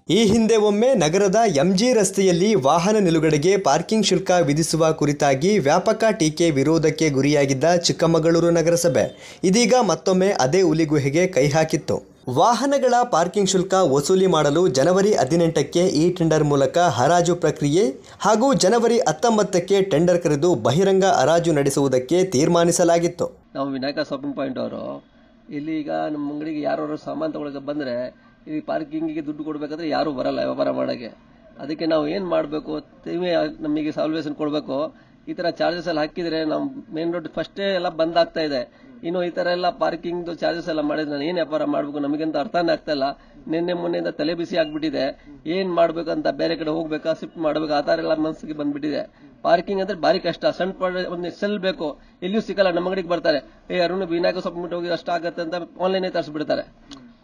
ಈ ಹಿಂದೆ ಒಮ್ಮೆ ನಗರದ ಎಂಜಿ ರಸ್ತೆಯಲ್ಲಿ ವಾಹನ ನಿಲುಗಡೆಗೆ ಪಾರ್ಕಿಂಗ್ ಶುಲ್ಕ ವಿಧಿಸುವ ಕುರಿತಾಗಿ ವ್ಯಾಪಕ ಟೀಕೆ ವಿರೋಧಕ್ಕೆ ಗುರಿಯಾಗಿದ್ದ ಚಿಕ್ಕಮಗಳೂರು ನಗರಸಭೆ ಇದೀಗ ಮತ್ತೊಮ್ಮೆ ಅದೇ ಹುಲಿಗುಹೆಗೆ ಕೈ ಹಾಕಿತ್ತು. ವಾಹನಗಳ ಪಾರ್ಕಿಂಗ್ ಶುಲ್ಕ ವಸೂಲಿ ಮಾಡಲು ಜನವರಿ 18ಕ್ಕೆ ಈ ಟೆಂಡರ್ ಮೂಲಕ ಹರಾಜು ಪ್ರಕ್ರಿಯೆ ಹಾಗೂ ಜನವರಿ 19ಕ್ಕೆ ಟೆಂಡರ್ ಕರೆದು ಬಹಿರಂಗ ಹರಾಜು ನಡೆಸುವುದಕ್ಕೆ ತೀರ್ಮಾನಿಸಲಾಗಿತ್ತು. ನಾವು ವಿನಾಯಕ ಶಾಪಿಂಗ್ ಪಾಯಿಂಟ್ ಅವರು ಇಲ್ಲಿ ಈಗ ನಮ್ಮ ಅಂಗಡಿಗೆ ಯಾರು ಸಾಮಾನು ತಗೊಳ್ಳೋಕೆ ಬಂದರೆ ಈ ಪಾರ್ಕಿಂಗಿಗೆ ದುಡ್ಡು ಕೊಡಬೇಕಾದ್ರೆ ಯಾರೂ ಬರಲ್ಲ ವ್ಯಾಪಾರ ಮಾಡೋಕ್ಕೆ. ಅದಕ್ಕೆ ನಾವು ಏನು ಮಾಡಬೇಕು, ನೀವೇ ನಮಗೆ ಸಾಲ್ವೇಷನ್ ಕೊಡಬೇಕು. ಈ ಥರ ಚಾರ್ಜಸ್ ಎಲ್ಲ ಹಾಕಿದರೆ ನಮ್ಮ ಮೇನ್ ರೋಡ್ ಫಸ್ಟೇ ಎಲ್ಲ ಬಂದ್ ಆಗ್ತಾ ಇದೆ. ಇನ್ನು ಈ ಥರ ಎಲ್ಲ ಪಾರ್ಕಿಂಗ್ ಚಾರ್ಜಸ್ ಎಲ್ಲ ಮಾಡಿದ್ರೆ ನಾನು ಏನು ವ್ಯಾಪಾರ ಮಾಡಬೇಕು ನಮಗಂತ ಅರ್ಥನೇ ಆಗ್ತಾ ಇಲ್ಲ. ನಿನ್ನೆ ಮೊನ್ನೆಯಿಂದ ತಲೆ ಬಿಸಿ ಆಗ್ಬಿಟ್ಟಿದೆ. ಏನು ಮಾಡಬೇಕಂತ ಬೇರೆ ಕಡೆ ಹೋಗ್ಬೇಕಾ ಶಿಫ್ಟ್ ಮಾಡಬೇಕಾ ಆ ಥರ ಎಲ್ಲ ಮನಸ್ಸಿಗೆ ಬಂದ್ಬಿಟ್ಟಿದೆ. ಪಾರ್ಕಿಂಗ್ ಅಂದ್ರೆ ಭಾರಿ ಕಷ್ಟ. ಸಣ್ಣ ಒಂದು ಸೆಲ್ ಬೇಕು, ಎಲ್ಲಿಯೂ ಸಿಗಲ್ಲ. ನಮ್ಮ ಅಂಗಡಿಗೆ ಬರ್ತಾರೆ, ಅರುಣ್ ವಿನಾಯಕ ಸಬ್ಮಿಟ್ ಹೋಗಿ ಅಷ್ಟು ಆಗತ್ತೆ ಅಂತ ಆನ್ಲೈನ್ ತರಿಸ್ಬಿಡ್ತಾರೆ.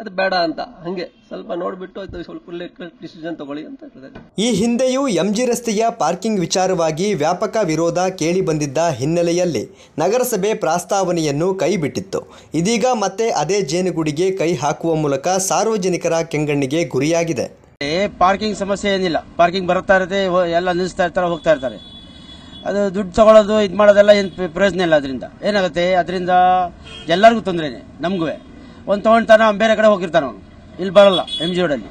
ಅದು ಬೇಡ ಅಂತ ಹಂಗೆ ಸ್ವಲ್ಪ ನೋಡ್ಬಿಟ್ಟು ಸ್ವಲ್ಪ ಡಿಸಿಷನ್ ತಗೊಳ್ಳಿ ಅಂತ ಹೇಳ್ತಾರೆ. ಈ ಹಿಂದೆಯೂ ಎಂಜಿ ರಸ್ತೆಯ ಪಾರ್ಕಿಂಗ್ ವಿಚಾರವಾಗಿ ವ್ಯಾಪಕ ವಿರೋಧ ಕೇಳಿ ಬಂದಿದ್ದ ಹಿನ್ನೆಲೆಯಲ್ಲಿ ನಗರಸಭೆ ಪ್ರಸ್ತಾವನೆಯನ್ನು ಕೈಬಿಟ್ಟಿತ್ತು. ಇದೀಗ ಮತ್ತೆ ಅದೇ ಜೇನುಗೂಡಿಗೆ ಕೈ ಹಾಕುವ ಮೂಲಕ ಸಾರ್ವಜನಿಕರ ಕೆಂಗಣ್ಣಿಗೆ ಗುರಿಯಾಗಿದೆ. ಪಾರ್ಕಿಂಗ್ ಸಮಸ್ಯೆ ಏನಿಲ್ಲ, ಪಾರ್ಕಿಂಗ್ ಬರುತ್ತಾ ಇರುತ್ತೆ, ಎಲ್ಲ ನಿಲ್ಲಿಸ್ತಾ ಇರ್ತಾರೆ, ಹೋಗ್ತಾ ಇರ್ತಾರೆ. ಅದು ದುಡ್ಡು ತಗೊಳ್ಳೋದು ಇದು ಮಾಡೋದೆಲ್ಲ ಏನು ಪ್ರಯೋಜನ ಇಲ್ಲ. ಅದರಿಂದ ಏನಾಗುತ್ತೆ, ಅದರಿಂದ ಎಲ್ಲರಿಗೂ ತೊಂದರೆನೆ. ನಮಗೂ ಒಂದು ತೊಗೊಂಡ್ತಾನ ಬೇರೆ ಕಡೆ ಹೋಗಿರ್ತಾನ, ಅವನು ಇಲ್ಲಿ ಬರಲ್ಲ. ಎಂಜಿ ರೋಡಲ್ಲಿ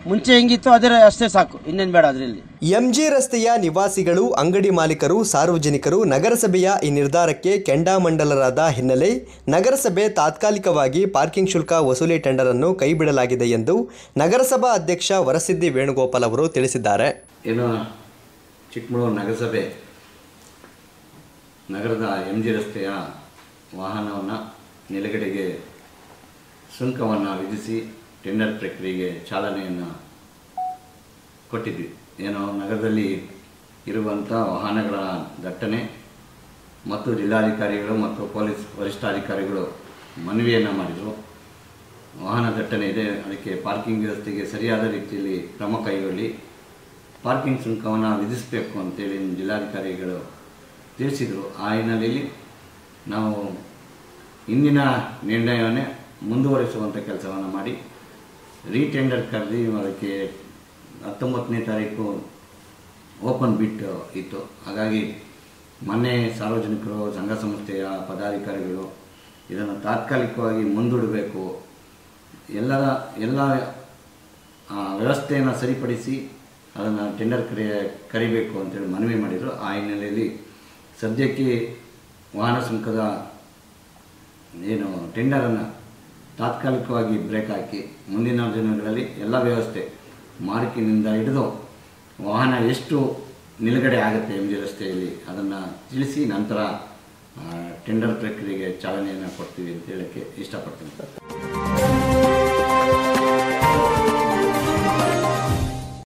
ಮುಂಚೆ ಹೆಂಗಿತ್ತು ಅದೇ ಅಷ್ಟೇ ಸಾಕು, ಇನ್ನೇನು ಬೇಡ ಅದರಲ್ಲಿ. ಎಂಜಿ ರಸ್ತೆಯ ನಿವಾಸಿಗಳು, ಅಂಗಡಿ ಮಾಲೀಕರು, ಸಾರ್ವಜನಿಕರು ನಗರಸಭೆಯ ಈ ನಿರ್ಧಾರಕ್ಕೆ ಕೆಂಡಾಮಂಡಲರಾದ ಹಿನ್ನೆಲೆ ನಗರಸಭೆ ತಾತ್ಕಾಲಿಕವಾಗಿ ಪಾರ್ಕಿಂಗ್ ಶುಲ್ಕ ವಸೂಲಿ ಟೆಂಡರ್ ಅನ್ನು ಕೈಬಿಡಲಾಗಿದೆ ಎಂದು ನಗರಸಭಾ ಅಧ್ಯಕ್ಷ ವರಸಿದ್ದಿ ವೇಣುಗೋಪಾಲ್ ಅವರು ತಿಳಿಸಿದ್ದಾರೆ. ಏನು ಚಿಕ್ಕಮಗಳೂರು ನಗರಸಭೆ ನಗರದ ಎಂಜಿ ರಸ್ತೆಯ ವಾಹನವನ್ನು ನಿಲುಗಡೆಗೆ ಸುಂಕವನ್ನು ವಿಧಿಸಿ ಟೆಂಡರ್ ಪ್ರಕ್ರಿಯೆಗೆ ಚಾಲನೆಯನ್ನು ಕೊಟ್ಟಿದ್ವಿ. ಏನೋ ನಗರದಲ್ಲಿ ಇರುವಂಥ ವಾಹನಗಳ ದಟ್ಟಣೆ ಮತ್ತು ಜಿಲ್ಲಾಧಿಕಾರಿಗಳು ಮತ್ತು ಪೊಲೀಸ್ ವರಿಷ್ಠಾಧಿಕಾರಿಗಳು ಮನವಿಯನ್ನು ಮಾಡಿದರು. ವಾಹನ ದಟ್ಟಣೆ ಇದೆ, ಅದಕ್ಕೆ ಪಾರ್ಕಿಂಗ್ ವ್ಯವಸ್ಥೆಗೆ ಸರಿಯಾದ ರೀತಿಯಲ್ಲಿ ಕ್ರಮ ಕೈಗೊಳ್ಳಿ, ಪಾರ್ಕಿಂಗ್ ಶುಲ್ಕವನ್ನು ವಿಧಿಸಬೇಕು ಅಂತೇಳಿ ಜಿಲ್ಲಾಧಿಕಾರಿಗಳು ತಿಳಿಸಿದರು. ಆ ಹಿನ್ನೆಲೆಯಲ್ಲಿ ನಾವು ಇಂದಿನ ನಿರ್ಣಯವನ್ನೇ ಮುಂದುವರಿಸುವಂಥ ಕೆಲಸವನ್ನು ಮಾಡಿ ರೀಟೆಂಡರ್ ಕರೆದು ಅದಕ್ಕೆ 19ನೇ ತಾರೀಕು ಓಪನ್ ಬಿಟ್ ಇತ್ತು. ಹಾಗಾಗಿ ಮೊನ್ನೆ ಸಾರ್ವಜನಿಕರು, ಸಂಘ ಸಂಸ್ಥೆಯ ಪದಾಧಿಕಾರಿಗಳು ಇದನ್ನು ತಾತ್ಕಾಲಿಕವಾಗಿ ಮುಂದೂಡಬೇಕು, ಎಲ್ಲ ವ್ಯವಸ್ಥೆಯನ್ನು ಸರಿಪಡಿಸಿ ಅದನ್ನು ಟೆಂಡರ್ ಕರಿಬೇಕು ಅಂತೇಳಿ ಮನವಿ ಮಾಡಿದರು. ಆ ಹಿನ್ನೆಲೆಯಲ್ಲಿ ಸದ್ಯಕ್ಕೆ ವಾಹನ ಸುಂಕದ ಏನು ಟೆಂಡರನ್ನು ತಾತ್ಕಾಲಿಕವಾಗಿ ಬ್ರೇಕ್ ಹಾಕಿ ಮುಂದಿನ ದಿನಗಳಲ್ಲಿ ಎಲ್ಲ ವ್ಯವಸ್ಥೆ ಮಾರ್ಕಿನಿಂದ ಹಿಡಿದು ವಾಹನ ಎಷ್ಟು ನಿಲುಗಡೆ ಆಗುತ್ತೆ ಎಂಜಿ ರಸ್ತೆಯಲ್ಲಿ ಅದನ್ನು ತಿಳಿಸಿ ನಂತರ ಟೆಂಡರ್ ಪ್ರಕ್ರಿಯೆಗೆ ಚಾಲನೆಯನ್ನು ಕೊಡ್ತೀವಿ ಅಂತ ಹೇಳೋಕ್ಕೆ ಇಷ್ಟಪಡ್ತೀನಿ.